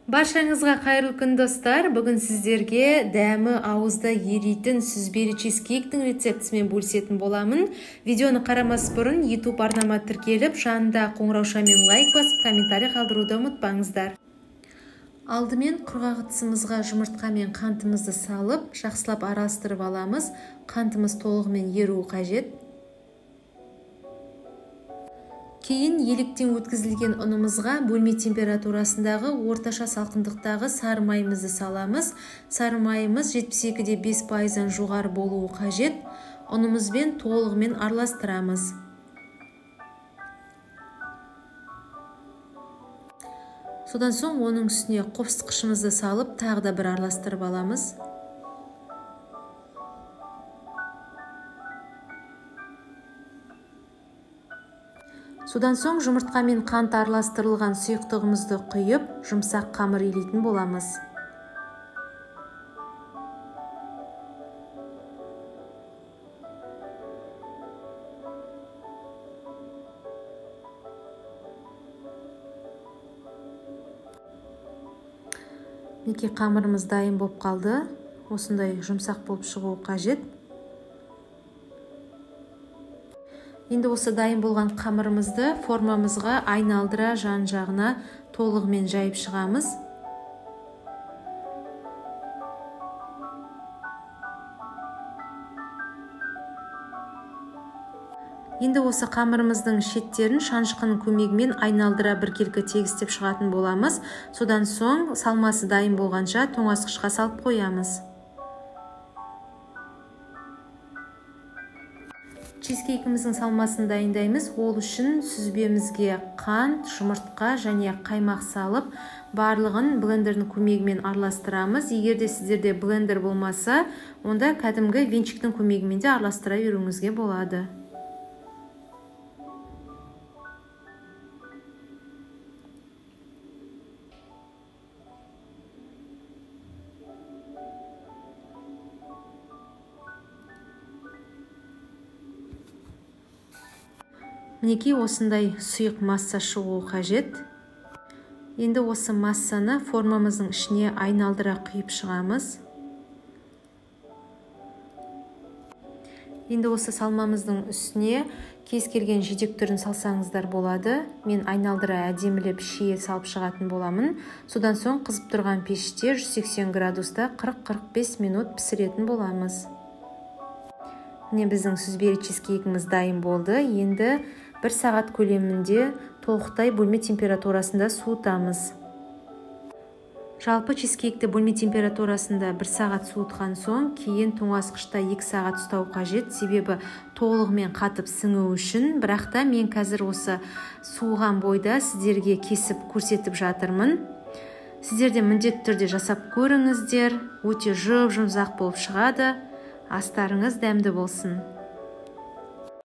Баршаңызға қайырлы күн достар. Бүгін сіздерге дәмі ауызда еритін сүзбелі чизкейктің рецептісімен бөлісетін боламын. Видеоны қарамас бұрын YouTube арнама тіркеліп, жанында қоңыраушамен лайк басып, комментарий қалдыруды ұмытпаңыздар. Алдымен құрғақ жұмыртқа мен қантымызды салып, жақсылап араластырып аламыз. Қантымыз толығымен еруі қажет. Кейін еліктен өткізілген ұнымызға бөлме температурасындағы орташа салқындықтағы сары майымызды саламыз. Сары майымыз 72,5%-дан жоғары болуы қажет. Ұнымызбен толығымен араластырамыз. Содан соң оның үстіне қопсытқышымызды салып, тағы да бір араластырып аламыз. Содан соң жұмыртқа мен қант араластырылған сұйықтығымызды құйып, жұмсақ қамыр илейтін боламыз. Мінекей қамырымыз дайын болып қалды. Осындай жұмсақ болып шығуы қажет. Енді осы дайын болған қамырымызды формамызға айналдыра жан-жағына толығымен жайып шығамыз. Енді осы қамырымыздың шеттерін шанышқының көмегімен айналдыра біркелкі тегістеп шығатын боламыз. Содан соң салмасы дайын болғанша тоңазытқышқа салып қоямыз. Чизкейкіміздің салмасын дайындаймыз. Ол үшін сүзбемізге қант, жұмыртқа және қаймақ салып, барлығын блендердің көмегімен араластырамыз. Егерде сіздерде блендер болмаса, онда кәдімгі венчиктің көмегімен де араластыра беруіңізге болады. Мінекей осындай сұйық масса шығуы қажет. Енді осы массаны формамыздың ішіне айналдыра құйып шығамыз. Енді осы салмамыздың үстіне кез келген жидек түрін салсаңыздар болады. Мен айналдыра әдемілеп шие салып шығатын боламын. Содан соң қызып тұрған пеште 180 градуста 40-45 минут пісіретін боламыз. Міне біздің сүзбелі чизкейкіміз дайын болды. Енді 1 сағат көлемінде толықтай бөлме температурасында суытамыз. Жалпы чизкейкті бөлме температурасында 1 сағат суытқан соң, кейін тоңазытқышта 2 сағат ұстау қажет, себебі толығымен қатып сіңу үшін. Бірақ та мен қазір осы суыған бойда сіздерге кесіп көрсетіп жатырмын. Сіздер де міндетті түрде жасап көріңіздер. Өте жұп-жұмсақ болып шығады. Астарыңыз дәмді болсын.